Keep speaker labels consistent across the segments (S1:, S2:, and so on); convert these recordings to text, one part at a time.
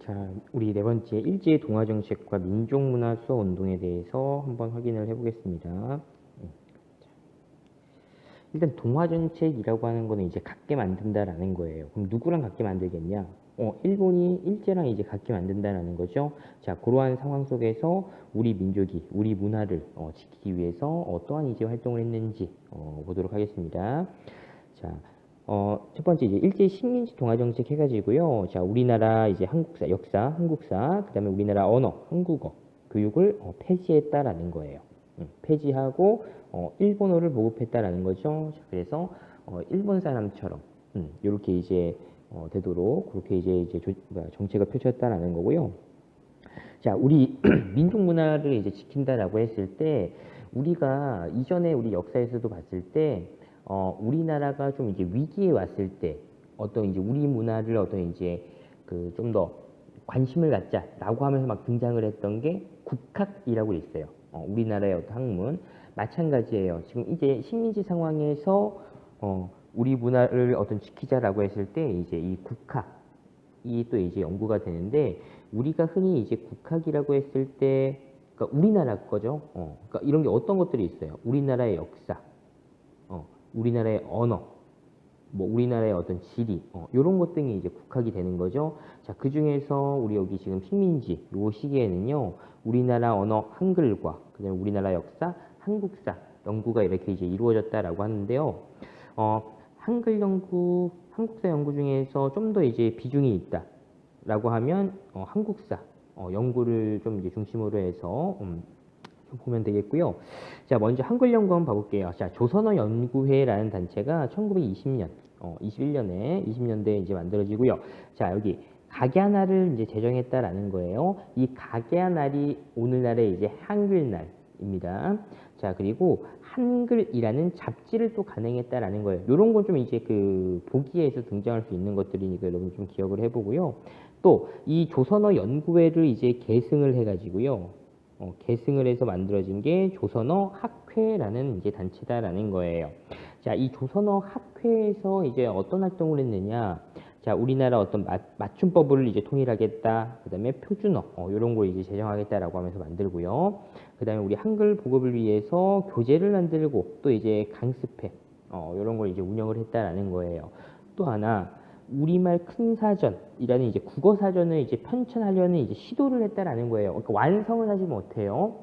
S1: 자, 우리 네 번째 일제 동아 정책과 민족 문화 수호 운동에 대해서 한번 확인을 해보겠습니다. 일단 동아 정책이라고 하는 거는 이제 같게 만든다라는 거예요. 그럼 누구랑 같게 만들겠냐? 일본이 일제랑 이제 같게 만든다라는 거죠. 자, 그러한 상황 속에서 우리 민족이 우리 문화를 지키기 위해서 어떠한 이제 활동을 했는지 보도록 하겠습니다. 자, 첫 번째 이제 일제 식민지 동아 정책 해가지고요. 자, 우리나라 이제 한국사, 역사, 한국사, 그다음에 우리나라 언어, 한국어 교육을 폐지했다라는 거예요. 폐지하고 일본어를 보급했다라는 거죠. 자, 그래서 일본 사람처럼 이렇게 이제 되도록 그렇게 이제 정책을 펼쳤다라는 거고요. 자, 우리 민족 문화를 이제 지킨다라고 했을 때 우리가 이전에 우리 역사에서도 봤을 때 우리나라가 좀 이제 위기에 왔을 때 어떤 이제 우리 문화를 어떤 이제 그 좀 더 관심을 갖자라고 하면서 막 등장을 했던 게 국학이라고 있어요. 우리나라의 어떤 학문 마찬가지예요. 지금 이제 식민지 상황에서 우리 문화를 어떤 지키자라고 했을 때 이제 이 국학이 또 이제 연구가 되는데 우리가 흔히 이제 국학이라고 했을 때 그러니까 우리나라 거죠. 그러니까 이런 게 어떤 것들이 있어요. 우리나라의 역사, 우리나라의 언어, 뭐 우리나라의 어떤 지리, 이런 것 등이 이제 국학이 되는 거죠. 자, 그 중에서 우리 여기 지금 식민지 요 시기에는요, 우리나라 언어 한글과 그다음에 우리나라 역사, 한국사 연구가 이렇게 이제 이루어졌다라고 하는데요. 한글 연구, 한국사 연구 중에서 좀 더 이제 비중이 있다라고 하면 한국사 연구를 좀 이제 중심으로 해서 보면 되겠고요. 자, 먼저 한글 연구 한번 봐볼게요. 자, 조선어 연구회라는 단체가 1920년, 21년에 20년대에 이제 만들어지고요. 자, 여기 각야날을 이제 제정했다라는 거예요. 이 각야날이 오늘날의 이제 한글날입니다. 자, 그리고 한글이라는 잡지를 또 간행했다라는 거예요. 이런 건 좀 이제 그 보기에서 등장할 수 있는 것들이니까 여러분 좀 기억을 해보고요. 또 이 조선어 연구회를 이제 계승을 해가지고요. 계승을 해서 만들어진 게 조선어 학회라는 이제 단체다라는 거예요. 자, 이 조선어 학회에서 이제 어떤 활동을 했느냐? 자, 우리나라 어떤 맞춤법을 이제 통일하겠다. 그다음에 표준어 이런 걸 이제 제정하겠다라고 하면서 만들고요. 그다음에 우리 한글 보급을 위해서 교재를 만들고 또 이제 강습회 이런 걸 이제 운영을 했다라는 거예요. 또 하나 우리말 큰 사전이라는 이제 국어 사전을 이제 편찬하려는 이제 시도를 했다라는 거예요. 그러니까 완성을 하지 못해요.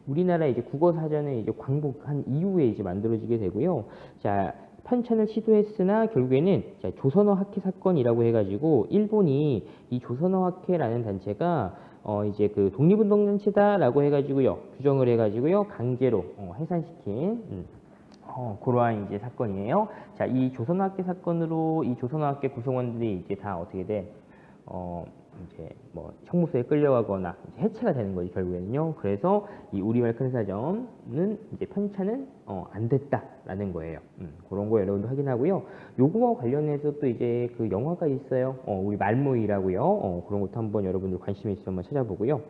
S1: 우리나라 이제 국어 사전을 이제 광복한 이후에 이제 만들어지게 되고요. 자, 편찬을 시도했으나 결국에는 자, 조선어 학회 사건이라고 해가지고 일본이 이 조선어 학회라는 단체가 이제 그 독립운동 단체다라고 해가지고요 규정을 해가지고요 강제로 해산시킨 그러한 이제 사건이에요. 자, 이 조선어학회 사건으로 이 조선어학회 구성원들이 이제 다 어떻게 돼? 이제 뭐 형무소에 끌려가거나 이제 해체가 되는 거지 결국에는요. 그래서 이 우리말 큰사전은 이제 편찬은 안 됐다라는 거예요. 그런 거 여러분도 확인하고요. 요거와 관련해서 또 이제 그 영화가 있어요. 우리 말모이라고요. 그런 것도 한번 여러분들 관심 있으면 한번 찾아보고요.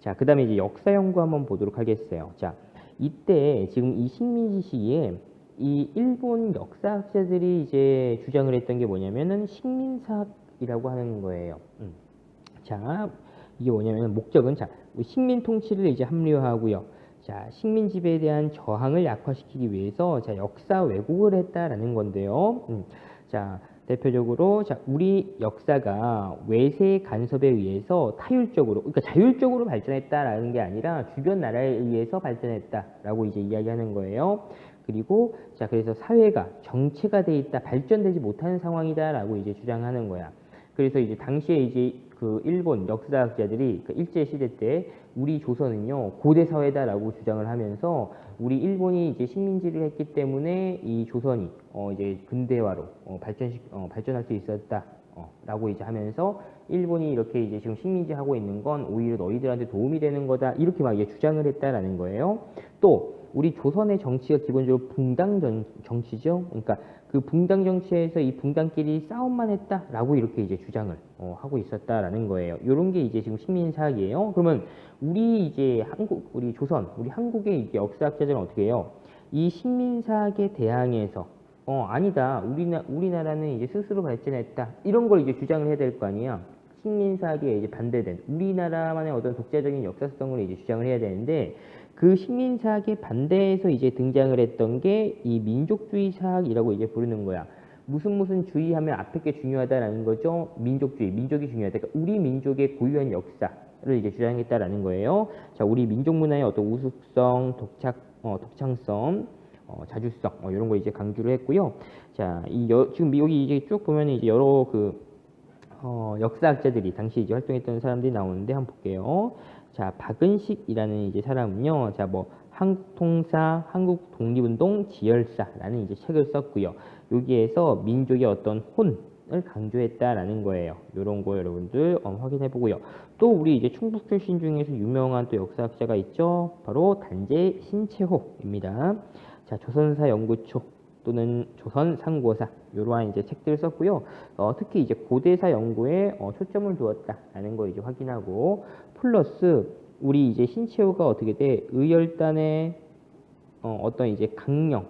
S1: 자, 그다음에 이제 역사 연구 한번 보도록 하겠어요. 자, 이때 지금 이 식민지 시기에 이 일본 역사학자들이 이제 주장을 했던 게 뭐냐면은 식민사학이라고 하는 거예요. 자, 이게 뭐냐면 목적은 자, 식민 통치를 이제 합리화하고요. 자, 식민 지배에 대한 저항을 약화시키기 위해서 자, 역사 왜곡을 했다라는 건데요. 자, 대표적으로 자, 우리 역사가 외세 간섭에 의해서 타율적으로, 그러니까 자율적으로 발전했다라는 게 아니라 주변 나라에 의해서 발전했다라고 이제 이야기하는 거예요. 그리고 자, 그래서 사회가 정체가 돼 있다, 발전되지 못하는 상황이다라고 이제 주장하는 거야. 그래서 이제 당시에 이제 그 일본 역사학자들이 그 일제 시대 때 우리 조선은요 고대 사회다라고 주장을 하면서 우리 일본이 이제 식민지를 했기 때문에 이 조선이 이제 근대화로 발전할 수 있었다라고 이제 하면서 일본이 이렇게 이제 지금 식민지 하고 있는 건 오히려 너희들한테 도움이 되는 거다 이렇게 막 이제 주장을 했다라는 거예요. 또 우리 조선의 정치가 기본적으로 붕당 정치죠. 그러니까 그 붕당 정치에서 이 붕당끼리 싸움만 했다라고 이렇게 이제 주장을 하고 있었다라는 거예요. 이런 게 이제 지금 식민사학이에요. 그러면 우리 이제 한국, 우리 조선, 우리 한국의 이제 역사학자들은 어떻게 해요? 이 식민사학에 대항해서 아니다. 우리나라는 이제 스스로 발전했다. 이런 걸 이제 주장을 해야 될 거 아니야. 식민사학에 이제 반대된 우리나라만의 어떤 독자적인 역사성을 이제 주장을 해야 되는데 그 식민사학에 반대해서 이제 등장을 했던 게 이 민족주의 사학이라고 이제 부르는 거야. 무슨 주의하면 앞에 게 중요하다라는 거죠. 민족주의, 민족이 중요하다. 그러니까 우리 민족의 고유한 역사를 이제 주장했다라는 거예요. 자, 우리 민족 문화의 어떤 우수성, 독창성, 자주성 이런 거 이제 강조를 했고요. 자, 지금 여기 이제 쭉 보면 이제 여러 역사학자들이 당시 이제 활동했던 사람들이 나오는데 한번 볼게요. 자, 박은식이라는 이제 사람은요. 자, 뭐 한국통사, 한국독립운동 지열사라는 이제 책을 썼고요. 여기에서 민족의 어떤 혼을 강조했다라는 거예요. 이런 거 여러분들 확인해 보고요. 또 우리 이제 충북 출신 중에서 유명한 또 역사학자가 있죠. 바로 단재 신채호입니다. 자, 조선사 연구초 또는 조선상고사 이러한 이제 책들을 썼고요. 특히 이제 고대사 연구에 초점을 두었다라는 거 이제 확인하고 플러스 우리 이제 신채호가 어떻게 돼 의열단의 어떤 이제 강령도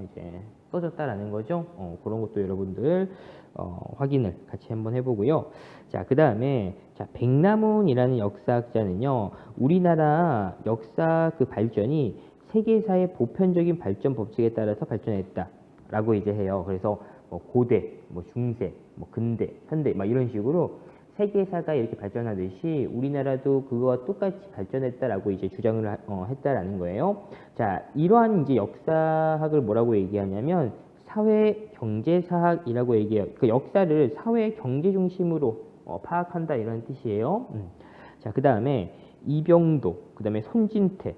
S1: 이제 써졌다라는 거죠. 그런 것도 여러분들 확인을 같이 한번 해보고요. 자, 그 다음에 자 백남훈이라는 역사학자는요, 우리나라 역사 그 발전이 세계사의 보편적인 발전 법칙에 따라서 발전했다라고 이제 해요. 그래서 뭐 고대, 뭐 중세, 뭐 근대, 현대, 막 이런 식으로 세계사가 이렇게 발전하듯이 우리나라도 그거와 똑같이 발전했다라고 이제 주장을 했다라는 거예요. 자, 이러한 이제 역사학을 뭐라고 얘기하냐면 사회 경제사학이라고 얘기해요. 그 역사를 사회 경제 중심으로 파악한다 이런 뜻이에요. 자, 그 다음에 이병도, 그 다음에 손진태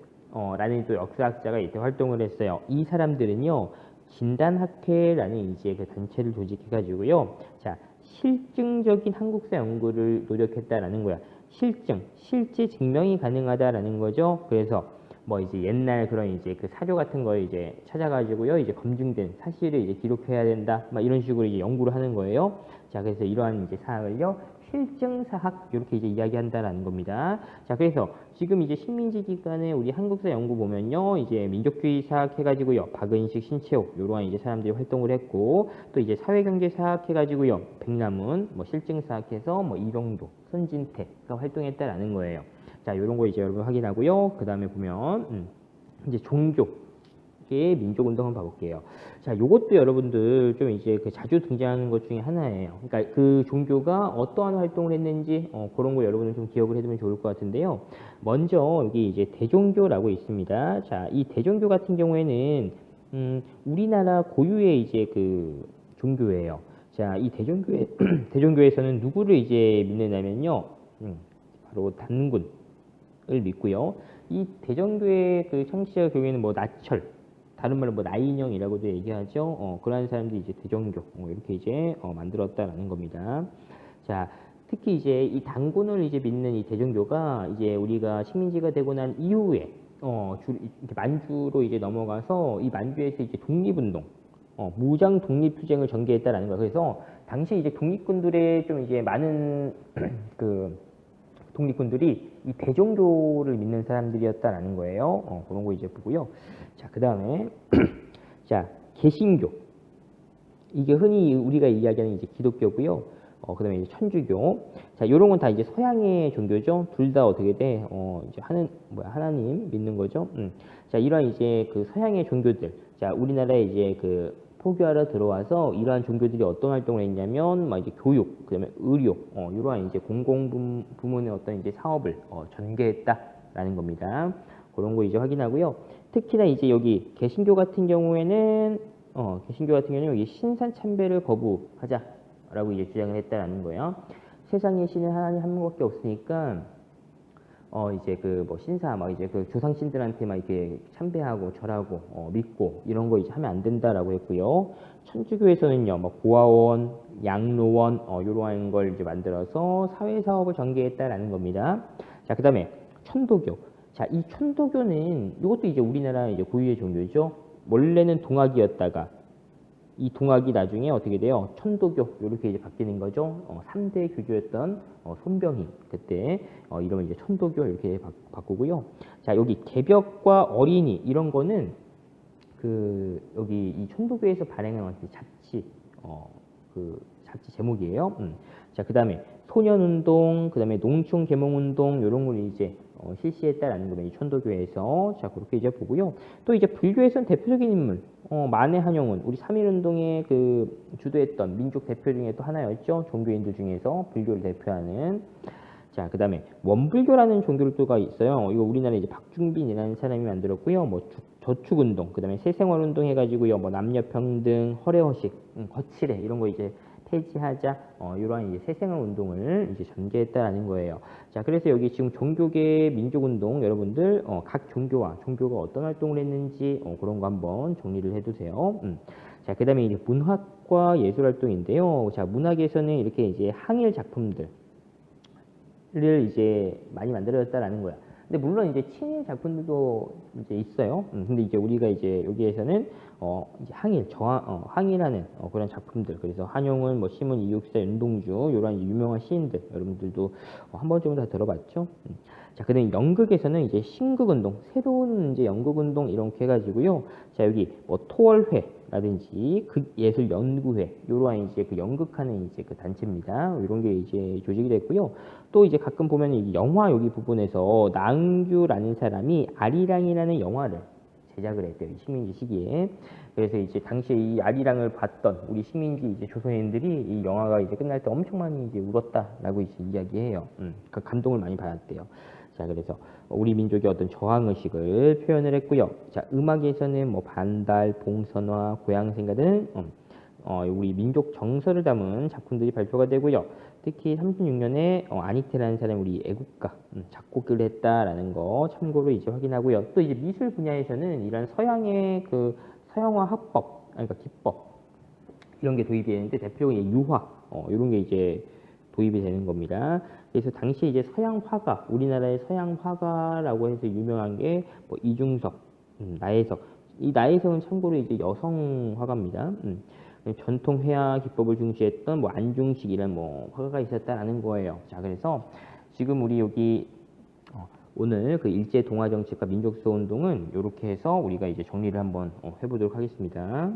S1: 라는 또 역사학자가 이때 활동을 했어요. 이 사람들은요, 진단학회라는 이제 그 단체를 조직해가지고요. 자, 실증적인 한국사 연구를 노력했다라는 거야. 실제 증명이 가능하다라는 거죠. 그래서 뭐 이제 옛날 그런 이제 그 사료 같은 거 이제 찾아가지고요, 이제 검증된 사실을 이제 기록해야 된다, 막 이런 식으로 이제 연구를 하는 거예요. 자, 그래서 이러한 이제 사학을요, 실증사학 이렇게 이제 이야기한다라는 겁니다. 자, 그래서 지금 이제 식민지 기간에 우리 한국사 연구 보면요, 이제 민족주의 사학 해가지고요, 박은식, 신채호 이러한 이제 사람들이 활동을 했고, 또 이제 사회경제 사학 해가지고요, 백남훈, 뭐 실증사학해서 뭐 이병도, 손진태가 활동했다라는 거예요. 자, 이런 거 이제 여러분 확인하고요. 그 다음에 보면 이제 종교의 민족운동 한번 봐볼게요. 자, 요것도 여러분들 좀 이제 그 자주 등장하는 것 중에 하나예요. 그러니까 그 종교가 어떠한 활동을 했는지 그런 거 여러분들 좀 기억을 해두면 좋을 것 같은데요. 먼저 여기 이제 대종교라고 있습니다. 자, 이 대종교 같은 경우에는 우리나라 고유의 이제 그 종교예요. 자, 이 대종교에서는 누구를 이제 믿느냐면요, 바로 단군을 믿고요. 이 대종교의 그 창시자 교회는 뭐 나철, 다른 말로 뭐 나인형이라고도 얘기하죠. 그러한 사람들이 이제 대종교 이렇게 이제 만들었다라는 겁니다. 자, 특히 이제 이 단군을 이제 믿는 이 대종교가 이제 우리가 식민지가 되고 난 이후에 이렇게 만주로 이제 넘어가서 이 만주에서 이제 독립운동, 무장 독립투쟁을 전개했다라는 거예요. 그래서 당시 이제 독립군들의 좀 이제 많은 그 독립군들이 이 대종교를 믿는 사람들이었다라는 거예요. 그런 거 이제 보고요. 자, 그 다음에 자, 개신교. 이게 흔히 우리가 이야기하는 이제 기독교고요. 그 다음에 이제 천주교. 자, 요런 건 다 이제 서양의 종교죠. 둘 다 어떻게 돼? 이제 하나님 믿는 거죠. 자, 이러한 이제 그 서양의 종교들. 자, 우리나라에 이제 그 포교하러 들어와서 이러한 종교들이 어떤 활동을 했냐면, 막 이제 교육, 그다음에 의료, 이러한 이제 공공 부문의 어떤 이제 사업을 전개했다라는 겁니다. 그런 거 이제 확인하고요. 특히나 이제 여기 개신교 같은 경우에는 여기 신산 참배를 거부하자라고 이제 주장을 했다라는 거예요. 세상에 신은 하나님 한 분밖에 없으니까 이제 그 뭐 신사 막 이제 그 조상신들한테 막 이렇게 참배하고 절하고 믿고 이런 거 이제 하면 안 된다라고 했고요. 천주교에서는요, 뭐 고아원, 양로원 이러한 걸 이제 만들어서 사회 사업을 전개했다라는 겁니다. 자, 그다음에 천도교. 자, 이 천도교는 이것도 이제 우리나라 이제 고유의 종교죠. 원래는 동학이었다가 이 동학이 나중에 어떻게 돼요? 천도교 이렇게 이제 바뀌는 거죠. 3대 교주였던 손병희 그때 이름을 이제 천도교 이렇게 바꾸고요. 자, 여기 개벽과 어린이 이런 거는 그 여기 이 천도교에서 발행한 잡지 그 잡지 제목이에요. 자, 그다음에 소년운동, 그다음에 농촌 계몽운동 이런 걸 이제 실시했다라는 거는 이 천도교에서 자 그렇게 이제 보고요. 또 이제 불교에서는 대표적인 인물 만해 한용운 우리 3.1운동에 그 주도했던 민족 대표 중에 또 하나였죠. 종교인들 중에서 불교를 대표하는 자, 그다음에 원불교라는 종교를 또가 있어요. 이거 우리나라에 이제 박중빈이라는 사람이 만들었고요. 뭐 저축운동, 그다음에 새생활운동 해가지고요. 뭐 남녀평등, 허례허식, 거칠애 이런 거 이제 폐지하자 이러한 이제 새생활운동을 이제 전개했다라는 거예요. 자, 그래서 여기 지금 종교계 민족운동 여러분들 각 종교가 어떤 활동을 했는지 그런 거 한번 정리를 해두세요. 자, 그다음에 이제 문학과 예술활동인데요. 자, 문학에서는 이렇게 이제 항일 작품들 를 이제 많이 만들어졌다라는 거야. 근데 물론 이제 친일 작품들도 이제 있어요. 근데 이제 우리가 이제 여기에서는 이제 항일하는 그런 작품들. 그래서 한용운, 뭐 시문 이육사, 윤동주 이런 유명한 시인들 여러분들도 한 번쯤은 다 들어봤죠. 자, 그다음에 연극에서는 이제 신극운동, 새로운 이제 연극운동 이렇게 해가지고요. 자, 여기 뭐 토월회라든지 극예술연구회 이러한 이제 그 연극하는 이제 그 단체입니다. 이런 게 이제 조직이 됐고요. 또 이제 가끔 보면 이 영화 여기 부분에서 나은규라는 사람이 아리랑이라는 영화를 제작을 했대요. 이 식민지 시기에. 그래서 이제 당시에 이 아리랑을 봤던 우리 식민지 이제 조선인들이 이 영화가 이제 끝날 때 엄청 많이 이제 울었다라고 이제 이야기해요. 그 감동을 많이 받았대요. 자, 그래서 우리 민족의 어떤 저항 의식을 표현을 했고요. 자, 음악에서는 뭐 반달, 봉선화, 고향생가 등 우리 민족 정서를 담은 작품들이 발표가 되고요. 특히 36년에 안익태라는 사람이 우리 애국가 작곡을 했다라는 거 참고로 이제 확인하고요. 또 이제 미술 분야에서는 이런 서양의 그 서양화 화법, 그러니까 기법 이런 게 도입이 되는데 대표적인 유화 이런 게 이제 도입이 되는 겁니다. 그래서 당시 이제 서양 화가 우리나라의 서양 화가라고 해서 유명한 게 뭐 이중섭, 나혜석. 이 나혜석은 참고로 이제 여성 화가입니다. 전통 회화 기법을 중시했던 뭐 안중식이라는 뭐 화가가 있었다라는 거예요. 자, 그래서 지금 우리 여기 오늘 그 일제 동아 정책과 민족수호 운동은 이렇게 해서 우리가 이제 정리를 한번 해보도록 하겠습니다.